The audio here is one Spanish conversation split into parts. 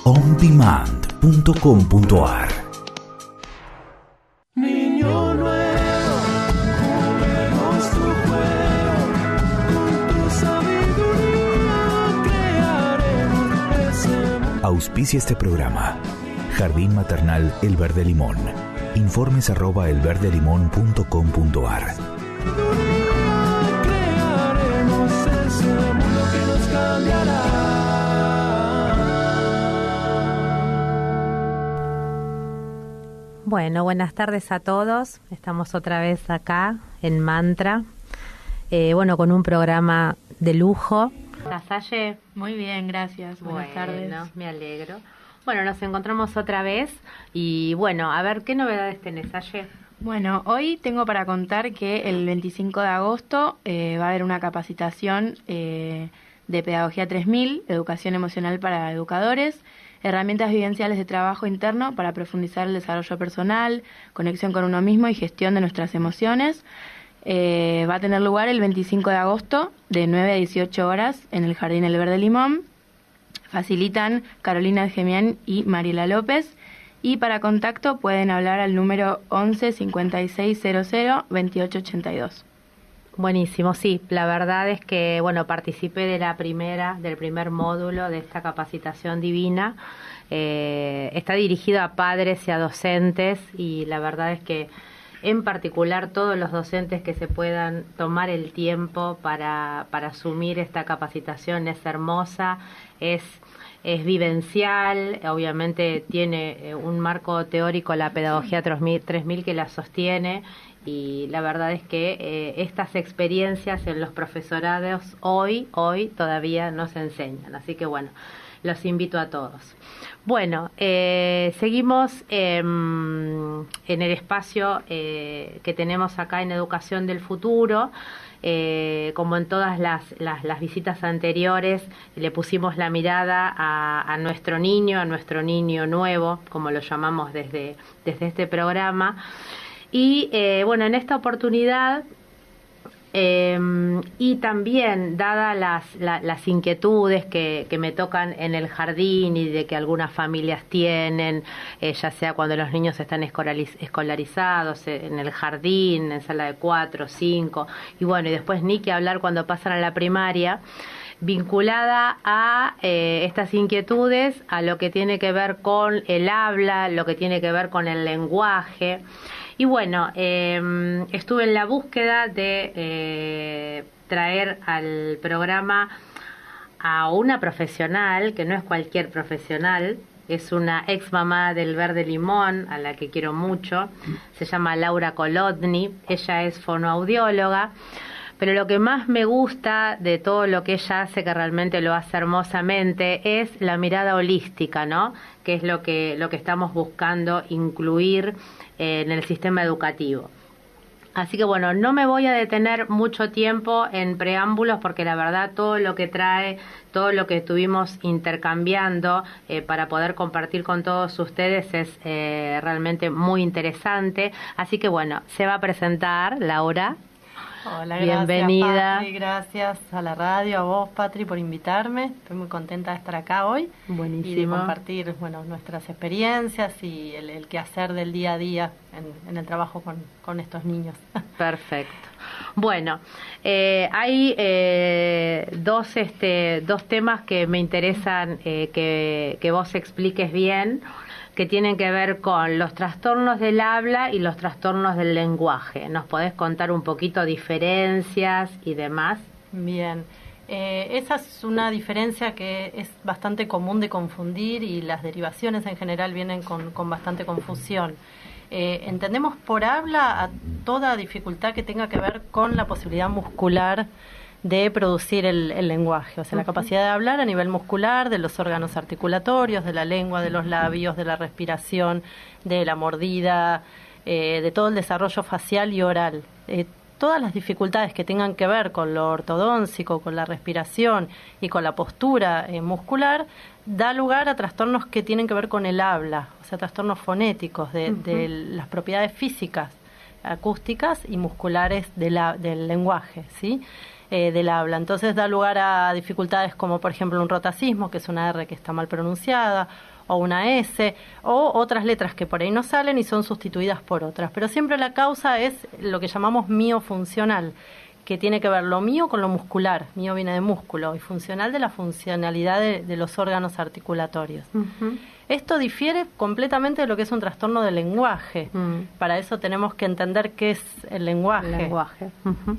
ondemand.com.ar. Niño nuevo, juguemos tu juego, con tu sabiduría crearemos ese mundo. Auspicia este programa Jardín Maternal El Verde Limón. Informes @elverdelimon.com.ar. Crearemos ese mundo que nos cambiará. Bueno, buenas tardes a todos. Estamos otra vez acá en Mantra. Con un programa de lujo. ¿La Salle? Muy bien, gracias. Buenas tardes. Me alegro. Bueno, nos encontramos otra vez y a ver, ¿qué novedades tenés, Salle? Bueno, hoy tengo para contar que el 25 de agosto va a haber una capacitación de Pedagogía 3000, Educación Emocional para Educadores, herramientas vivenciales de trabajo interno para profundizar el desarrollo personal, conexión con uno mismo y gestión de nuestras emociones. Va a tener lugar el 25 de agosto de 9 a 18 horas en el Jardín El Verde Limón. Facilitan Carolina Gemián y Mariela López. Y para contacto pueden hablar al número 11 5600 2882. Buenísimo, sí. La verdad es que, participé del primer módulo de esta capacitación divina. Está dirigido a padres y a docentes y la verdad es que en particular todos los docentes que se puedan tomar el tiempo para asumir esta capacitación es hermosa, es vivencial, obviamente tiene un marco teórico la Pedagogía 3000 que la sostiene y la verdad es que estas experiencias en los profesorados hoy todavía no se enseñan, así que los invito a todos. Seguimos en el espacio que tenemos acá en Educación del Futuro. Como en todas las visitas anteriores, le pusimos la mirada a nuestro niño nuevo, como lo llamamos desde este programa. Y en esta oportunidad, y también dadas las inquietudes que me tocan en el jardín y de que algunas familias tienen, ya sea cuando los niños están escolarizados en el jardín, en sala de 4, 5, y después ni que hablar cuando pasan a la primaria, vinculada a estas inquietudes, a lo que tiene que ver con el habla, lo que tiene que ver con el lenguaje. Y estuve en la búsqueda de traer al programa a una profesional, que no es cualquier profesional, es una ex mamá del Verde Limón, a la que quiero mucho, se llama Laura Kolodny, ella es fonoaudióloga, pero lo que más me gusta de todo lo que ella hace, que realmente lo hace hermosamente, es la mirada holística, ¿no? Que es lo que estamos buscando incluir en el sistema educativo. Así que no me voy a detener mucho tiempo en preámbulos porque la verdad todo lo que trae, todo lo que estuvimos intercambiando para poder compartir con todos ustedes es realmente muy interesante. Así que se va a presentar Laura. Hola, bienvenida. Patri, gracias a la radio, a vos, Patri, por invitarme. Estoy muy contenta de estar acá hoy. Buenísimo. Y de compartir nuestras experiencias y el quehacer del día a día en el trabajo con estos niños. Perfecto. Hay dos temas que me interesan que vos expliques bien, que tienen que ver con los trastornos del habla y los trastornos del lenguaje. ¿Nos podés contar un poquito diferencias y demás? Bien, esa es una diferencia que es bastante común de confundir y las derivaciones en general vienen con bastante confusión. Entendemos por habla a toda dificultad que tenga que ver con la posibilidad muscular de producir el lenguaje, o sea, la capacidad de hablar a nivel muscular, de los órganos articulatorios, de la lengua, de los labios, de la respiración, de la mordida, de todo el desarrollo facial y oral. Todas las dificultades que tengan que ver con lo ortodóntico, con la respiración y con la postura muscular, da lugar a trastornos que tienen que ver con el habla, o sea, trastornos fonéticos de las propiedades físicas, acústicas y musculares del lenguaje, ¿sí? Del habla. Entonces da lugar a dificultades como, por ejemplo, un rotacismo, que es una R que está mal pronunciada, o una S, o otras letras que por ahí no salen y son sustituidas por otras. Pero siempre la causa es lo que llamamos miofuncional, que tiene que ver lo mío con lo muscular. Mío viene de músculo, y funcional de la funcionalidad de los órganos articulatorios. Esto difiere completamente de lo que es un trastorno del lenguaje. Para eso tenemos que entender qué es el lenguaje.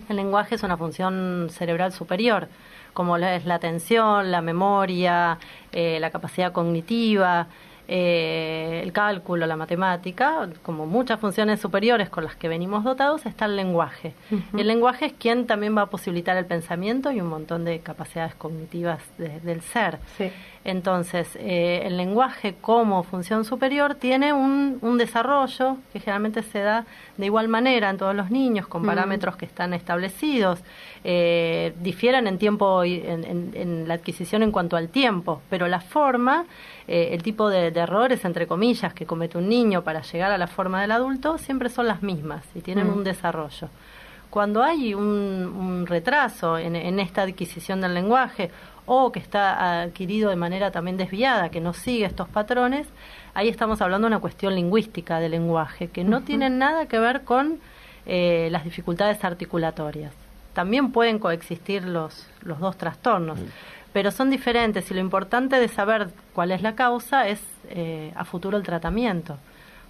El lenguaje es una función cerebral superior, como es la atención, la memoria, la capacidad cognitiva, el cálculo, la matemática. Como muchas funciones superiores con las que venimos dotados, está el lenguaje. El lenguaje es quien también va a posibilitar el pensamiento y un montón de capacidades cognitivas del ser. Sí. Entonces, el lenguaje como función superior tiene un desarrollo que generalmente se da de igual manera en todos los niños, con parámetros que están establecidos. Difieren en tiempo, en la adquisición en cuanto al tiempo, pero la forma, el tipo de errores, entre comillas, que comete un niño para llegar a la forma del adulto, siempre son las mismas y tienen un desarrollo. Cuando hay un retraso en esta adquisición del lenguaje, o que está adquirido de manera también desviada, que no sigue estos patrones, ahí estamos hablando de una cuestión lingüística del lenguaje, que no tiene nada que ver con las dificultades articulatorias. También pueden coexistir los dos trastornos, pero son diferentes, y lo importante de saber cuál es la causa es a futuro el tratamiento,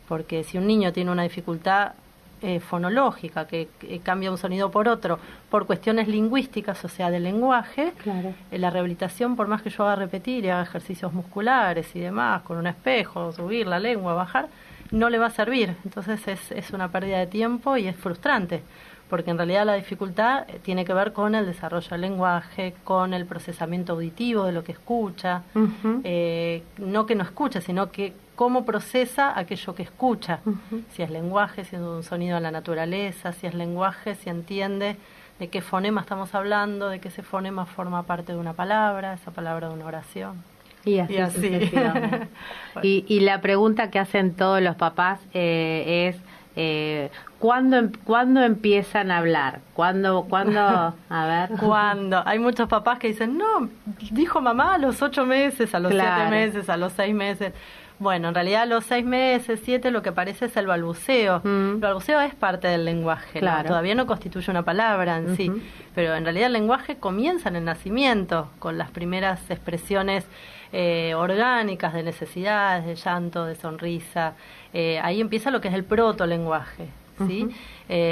porque si un niño tiene una dificultad fonológica, que cambia un sonido por otro, por cuestiones lingüísticas, o sea, del lenguaje, la rehabilitación, por más que yo haga repetir y haga ejercicios musculares y demás, con un espejo, subir la lengua, bajar, no le va a servir. Entonces es una pérdida de tiempo y es frustrante, porque en realidad la dificultad tiene que ver con el desarrollo del lenguaje, con el procesamiento auditivo de lo que escucha, no que no escucha, sino que cómo procesa aquello que escucha, si es lenguaje, si es un sonido en la naturaleza, si es lenguaje, si entiende de qué fonema estamos hablando, de que ese fonema forma parte de una palabra, esa palabra de una oración. Y así. Y la pregunta que hacen todos los papás es ¿cuándo empiezan a hablar? ¿Cuándo? A ver. ¿Cuándo? Hay muchos papás que dicen, no, dijo mamá a los 8 meses, a los 7 meses, a los 6 meses. Bueno, en realidad a los 6 meses, 7, lo que aparece es el balbuceo. El balbuceo es parte del lenguaje, ¿no? Todavía no constituye una palabra en sí, pero en realidad el lenguaje comienza en el nacimiento, con las primeras expresiones orgánicas de necesidades, de llanto, de sonrisa. Ahí empieza lo que es el protolenguaje, ¿sí?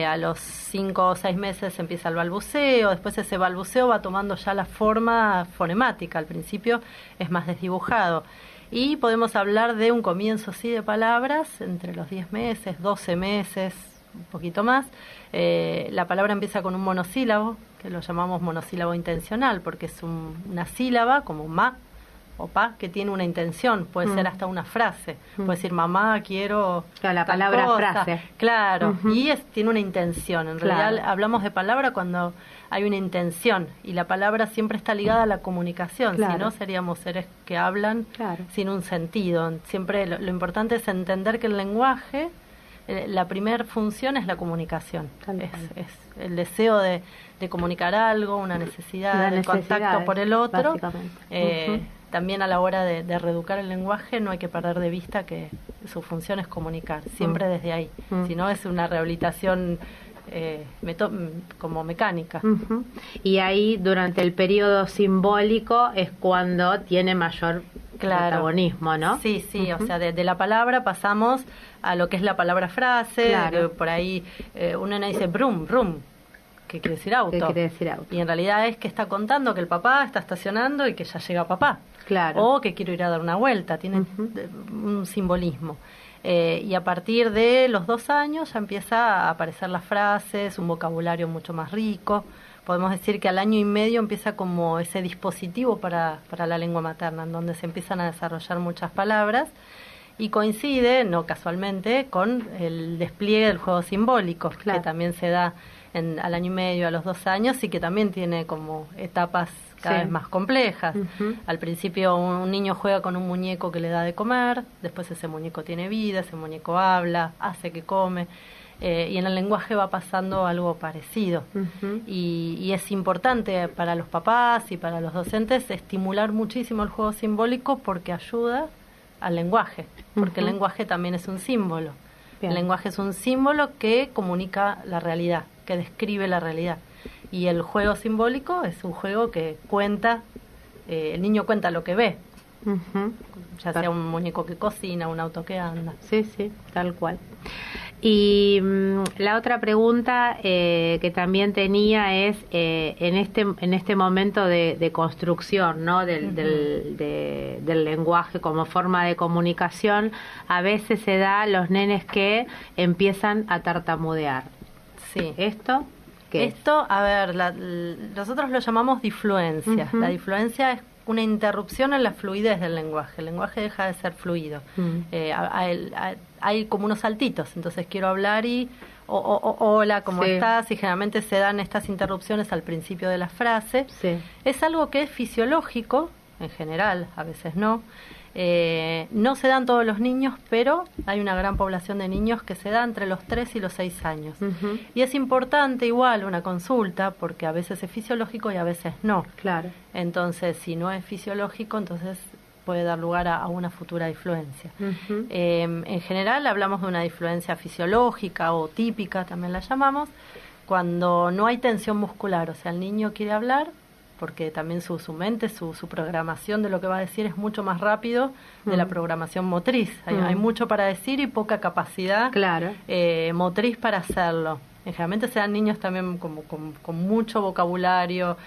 A los 5 o 6 meses empieza el balbuceo, después ese balbuceo va tomando ya la forma fonemática, al principio es más desdibujado. Y podemos hablar de un comienzo, sí, de palabras entre los 10 meses, 12 meses, un poquito más. La palabra empieza con un monosílabo, que lo llamamos monosílabo intencional, porque es una sílaba como ma o pa, que tiene una intención, puede ser hasta una frase, puede decir mamá, quiero la palabra cosa. Frase. Claro, y tiene una intención. En realidad hablamos de palabra cuando hay una intención, y la palabra siempre está ligada a la comunicación, si no seríamos seres que hablan sin un sentido. Siempre lo importante es entender que el lenguaje, la primera función es la comunicación, es el deseo de comunicar algo, una necesidad, el contacto por el otro. También a la hora de reeducar el lenguaje no hay que perder de vista que su función es comunicar, siempre desde ahí, si no es una rehabilitación como mecánica. Y ahí durante el periodo simbólico es cuando tiene mayor protagonismo, ¿no? Sí, o sea, de la palabra pasamos a lo que es la palabra frase, que por ahí una dice brum, brum, que quiere decir auto. Y en realidad es que está contando que el papá está estacionando y que ya llega papá. O que quiero ir a dar una vuelta, tiene un simbolismo. Y a partir de los 2 años ya empieza a aparecer las frases, un vocabulario mucho más rico. Podemos decir que al 1 año y medio empieza como ese dispositivo para la lengua materna, en donde se empiezan a desarrollar muchas palabras, y coincide, no casualmente, con el despliegue del juego simbólico, que también se da al 1 año y medio, a los 2 años, y que también tiene como etapas cada vez más complejas. Al principio un niño juega con un muñeco que le da de comer, después ese muñeco tiene vida, ese muñeco habla, hace que come, y en el lenguaje va pasando algo parecido. Y es importante para los papás y para los docentes estimular muchísimo el juego simbólico, porque ayuda al lenguaje, porque el Ujú. lenguaje también es un símbolo. Bien. El lenguaje es un símbolo que comunica la realidad, que describe la realidad. Y el juego simbólico es un juego que cuenta, el niño cuenta lo que ve, Ujú. ya sea un muñeco que cocina, un auto que anda. Sí, sí, tal cual. Y la otra pregunta que también tenía es en este momento de construcción, ¿no? Del lenguaje como forma de comunicación, a veces se da a los nenes que empiezan a tartamudear. Sí. ¿Esto qué es? Esto, a ver, nosotros lo llamamos difluencia. Ujú. La difluencia es una interrupción en la fluidez del lenguaje. El lenguaje deja de ser fluido. Hay como unos saltitos, entonces quiero hablar y hola, ¿cómo Sí. estás? Y generalmente se dan estas interrupciones al principio de la frase. Sí. Es algo que es fisiológico, en general, a veces no. No se dan todos los niños, pero hay una gran población de niños que se da entre los 3 y los 6 años. Ujú. Y es importante igual una consulta, porque a veces es fisiológico y a veces no. Claro. Entonces, si no es fisiológico, entonces puede dar lugar a una futura difluencia. Ujú. En general hablamos de una difluencia fisiológica o típica, también la llamamos, cuando no hay tensión muscular, o sea, el niño quiere hablar, porque también su mente, su programación de lo que va a decir es mucho más rápido de la programación motriz. Hay mucho para decir y poca capacidad Claro. motriz para hacerlo. Generalmente se dan niños también como con mucho vocabulario,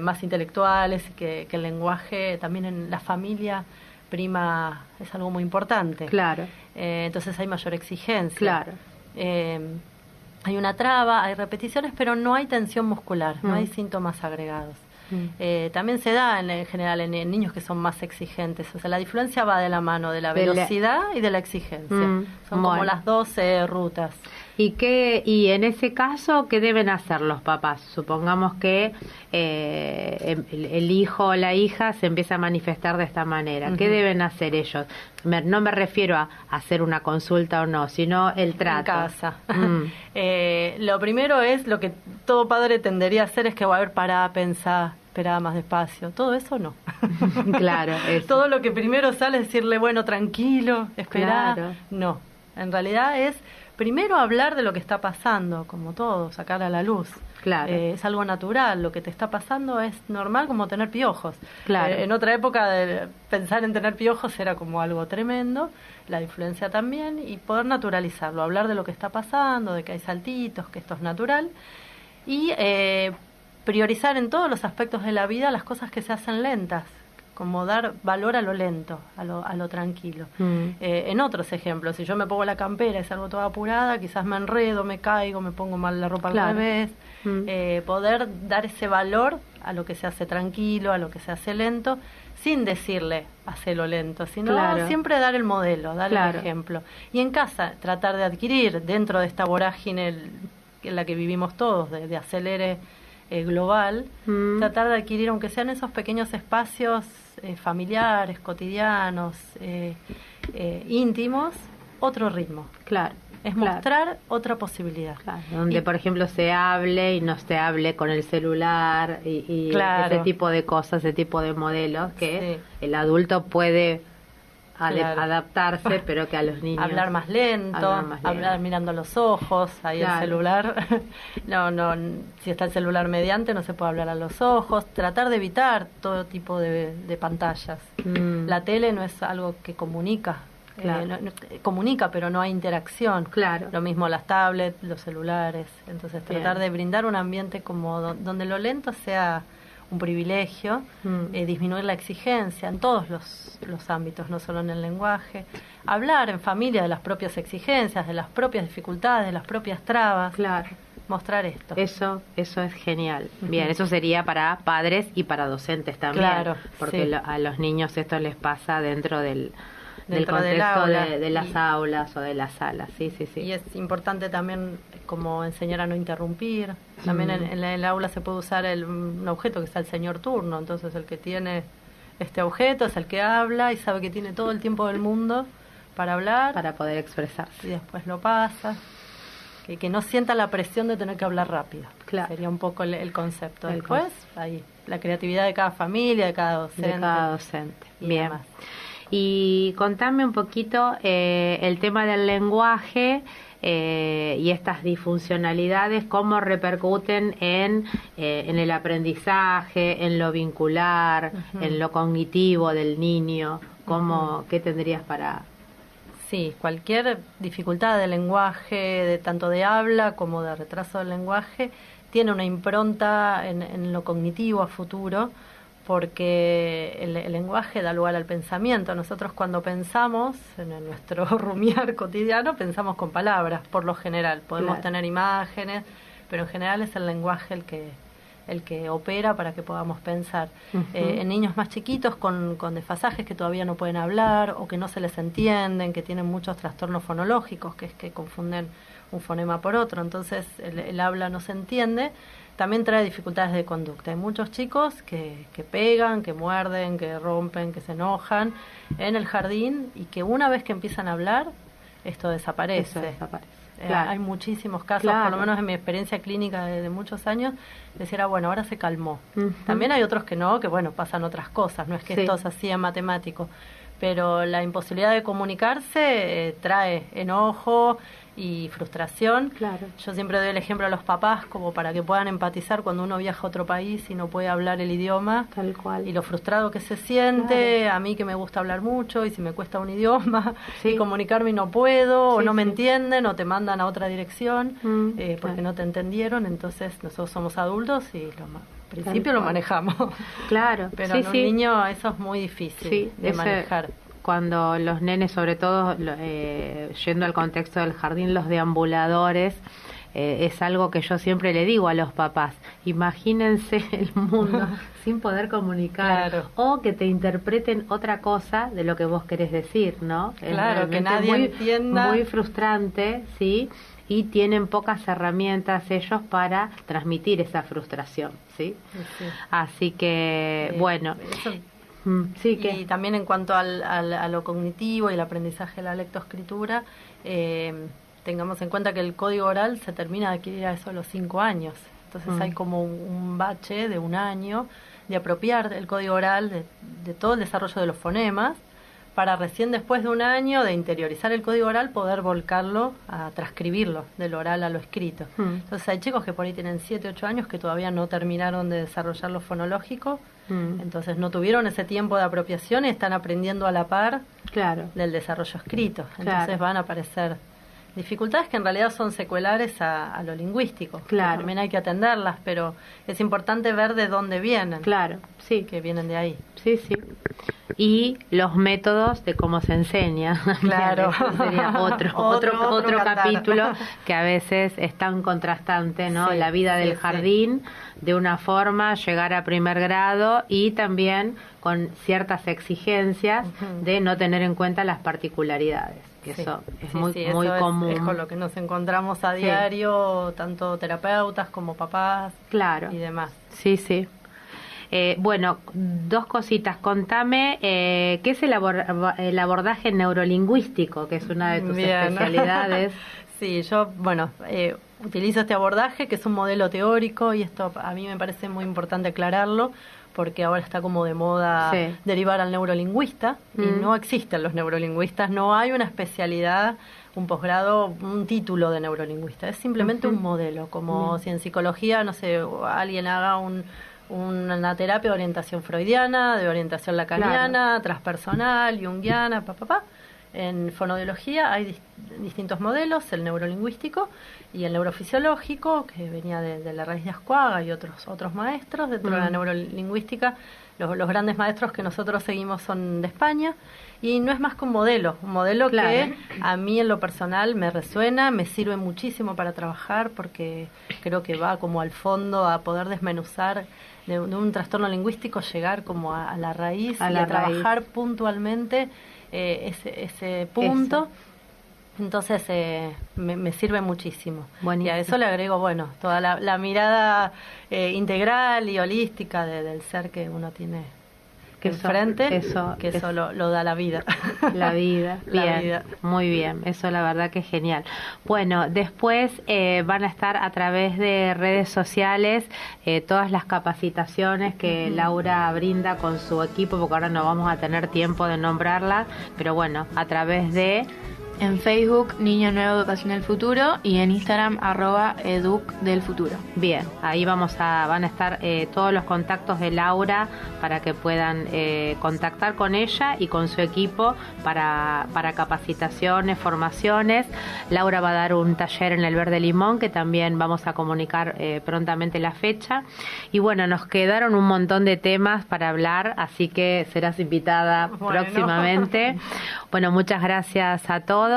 más intelectuales, que el lenguaje también en la familia prima, es algo muy importante. Claro. Entonces hay mayor exigencia. Claro. Hay una traba, hay repeticiones, pero no hay tensión muscular, no hay síntomas agregados. También se da en general en niños que son más exigentes, o sea, la difluencia va de la mano de la velocidad y de la exigencia. Son como bueno. las dos rutas. Y en ese caso, ¿qué deben hacer los papás? Supongamos que el hijo o la hija se empieza a manifestar de esta manera. ¿Qué deben hacer ellos? No me refiero a hacer una consulta o no, sino el trato. En casa. Lo primero es lo que todo padre tendería a hacer, es que va a ver, pará, pensá, esperá más despacio. Todo eso no. Claro, eso. Todo lo que primero sale es decirle, bueno, tranquilo, esperá. Claro. No, en realidad es primero hablar de lo que está pasando, como todo, sacar a la luz. Claro. Es algo natural, lo que te está pasando es normal, como tener piojos. Claro. En otra época pensar en tener piojos era como algo tremendo, la influencia también, y poder naturalizarlo, hablar de lo que está pasando, de que hay saltitos, que esto es natural, y priorizar en todos los aspectos de la vida las cosas que se hacen lentas, como dar valor a lo lento, a lo tranquilo. En otros ejemplos, si yo me pongo la campera y salgo toda apurada, quizás me enredo, me caigo, me pongo mal la ropa al Claro. revés. Poder dar ese valor a lo que se hace tranquilo, a lo que se hace lento, sin decirle hacelo lento, sino Claro. siempre dar el modelo, dar Claro. el ejemplo. Y en casa tratar de adquirir, dentro de esta vorágine en la que vivimos todos, de acelere global, tratar de adquirir, aunque sean esos pequeños espacios familiares, cotidianos, íntimos, otro ritmo. Claro. Es claro. mostrar otra posibilidad. Claro, donde por ejemplo se hable y no se hable con el celular y Claro. ese tipo de cosas, ese tipo de modelos que Sí. el adulto puede Claro. adaptarse, pero que a los niños Hablar más lento, Hablar más hablar lento. mirando los ojos, ahí Claro. el celular. no, si está el celular mediante no se puede hablar a los ojos, tratar de evitar todo tipo de pantallas. La tele no es algo que comunica. Claro. Comunica, pero no hay interacción. Claro. Lo mismo las tablets, los celulares. Entonces, tratar Bien. de brindar un ambiente como donde lo lento sea un privilegio, disminuir la exigencia en todos los ámbitos, no solo en el lenguaje. Hablar en familia de las propias exigencias, de las propias dificultades, de las propias trabas. Claro. Mostrar esto. Eso es genial. Bien, eso sería para padres y para docentes también. Claro, porque sí. a los niños esto les pasa dentro del Dentro del contexto aula. de las Y- aulas o de las salas. Sí, sí, sí. Y es importante también como enseñar a no interrumpir. También en el aula se puede usar un objeto que es el señor turno. Entonces el que tiene este objeto es el que habla y sabe que tiene todo el tiempo del mundo para hablar Para poder expresarse. y después lo pasa. Que no sienta la presión de tener que hablar rápido. Claro. Sería un poco el concepto. El Después, ahí, la creatividad de cada familia, de cada docente. De cada docente. y Bien. demás. Y contame un poquito el tema del lenguaje y estas disfuncionalidades, cómo repercuten en el aprendizaje, en lo vincular, en lo cognitivo del niño. ¿Qué tendrías para...? Sí, cualquier dificultad de lenguaje, tanto de habla como de retraso del lenguaje, tiene una impronta en lo cognitivo a futuro, porque el lenguaje da lugar al pensamiento. Nosotros cuando pensamos, en nuestro rumiar cotidiano, pensamos con palabras, por lo general. Podemos tener imágenes, pero en general es el lenguaje el que opera para que podamos pensar. En niños más chiquitos con desfasajes que todavía no pueden hablar o que no se les entienden, que tienen muchos trastornos fonológicos, que es que confunden un fonema por otro, entonces el habla no se entiende, también trae dificultades de conducta. Hay muchos chicos que pegan, que muerden, que rompen, que se enojan en el jardín y que una vez que empiezan a hablar, esto desaparece. Hay muchísimos casos, por lo menos en mi experiencia clínica de muchos años, decir, bueno, ahora se calmó. También hay otros que no, que bueno, pasan otras cosas, no es que esto es así en matemático, pero la imposibilidad de comunicarse trae enojo y frustración. Yo siempre doy el ejemplo a los papás como para que puedan empatizar cuando uno viaja a otro país y no puede hablar el idioma. Tal cual. Y lo frustrado que se siente, a mí que me gusta hablar mucho y si me cuesta un idioma y comunicarme y no puedo, o no me entienden o te mandan a otra dirección porque no te entendieron. Entonces nosotros somos adultos y al principio lo manejamos. Pero en un niño eso es muy difícil de manejar. Cuando los nenes, sobre todo yendo al contexto del jardín, los deambuladores, es algo que yo siempre le digo a los papás: imagínense el mundo sin poder comunicar, o que te interpreten otra cosa de lo que vos querés decir, ¿no? Claro, que nadie entienda. Muy frustrante, ¿sí? Y tienen pocas herramientas ellos para transmitir esa frustración, ¿sí? Así que, bueno... Y también en cuanto a lo cognitivo y el aprendizaje de la lectoescritura, tengamos en cuenta que el código oral se termina de adquirir a eso a los 5 años. Entonces hay como un bache de 1 año de apropiar el código oral de todo el desarrollo de los fonemas, para recién después de 1 año de interiorizar el código oral poder volcarlo a transcribirlo del oral a lo escrito. Entonces hay chicos que por ahí tienen 7, 8 años que todavía no terminaron de desarrollar lo fonológico, entonces no tuvieron ese tiempo de apropiación y están aprendiendo a la par del desarrollo escrito. Entonces van a aparecer dificultades que en realidad son secuelares a lo lingüístico. También hay que atenderlas, pero es importante ver de dónde vienen. Que vienen de ahí. Y los métodos de cómo se enseña. Eso sería otro capítulo que a veces es tan contrastante, ¿no? La vida del jardín, de una forma, llegar a primer grado y también con ciertas exigencias de no tener en cuenta las particularidades. Que eso es muy común. Es con lo que nos encontramos a diario, tanto terapeutas como papás y demás. Bueno, 2 cositas. Contame, ¿qué es el abordaje neurolingüístico, que es una de tus especialidades? Yo, utilizo este abordaje, que es un modelo teórico, y esto a mí me parece muy importante aclararlo, porque ahora está como de moda derivar al neurolingüista, y no existen los neurolingüistas, no hay una especialidad, un posgrado, un título de neurolingüista, es simplemente un modelo, como si en psicología, no sé, alguien haga una terapia de orientación freudiana, de orientación lacaniana, transpersonal, junguiana, En fonodiología hay distintos modelos, el neurolingüístico y el neurofisiológico, que venía de la raíz de Ascuaga y otros maestros. Dentro de la neurolingüística, los grandes maestros que nosotros seguimos son de España, y no es más que un modelo que a mí en lo personal me resuena, me sirve muchísimo para trabajar, porque creo que va como al fondo a poder desmenuzar de un trastorno lingüístico, llegar como a la raíz y a trabajar puntualmente ese punto. Entonces me sirve muchísimo. Y a eso le agrego, toda la mirada integral y holística del ser que uno tiene enfrente, que eso lo da la vida. La vida, bien, muy bien, eso la verdad que es genial. Bueno, después van a estar a través de redes sociales todas las capacitaciones que Laura brinda con su equipo, porque ahora no vamos a tener tiempo de nombrarlas, pero bueno, a través de... En Facebook, Niño Nuevo Educación del Futuro, y en Instagram, @educdelfuturo. Bien, ahí van a estar todos los contactos de Laura para que puedan contactar con ella y con su equipo para capacitaciones, formaciones. Laura va a dar un taller en el Verde Limón, que también vamos a comunicar prontamente la fecha. Y bueno, nos quedaron un montón de temas para hablar, así que serás invitada próximamente. Bueno, muchas gracias a todos.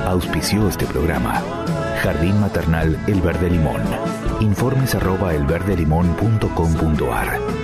Auspició este programa Jardín Maternal El Verde Limón. Informes @elverdelimon.com.ar.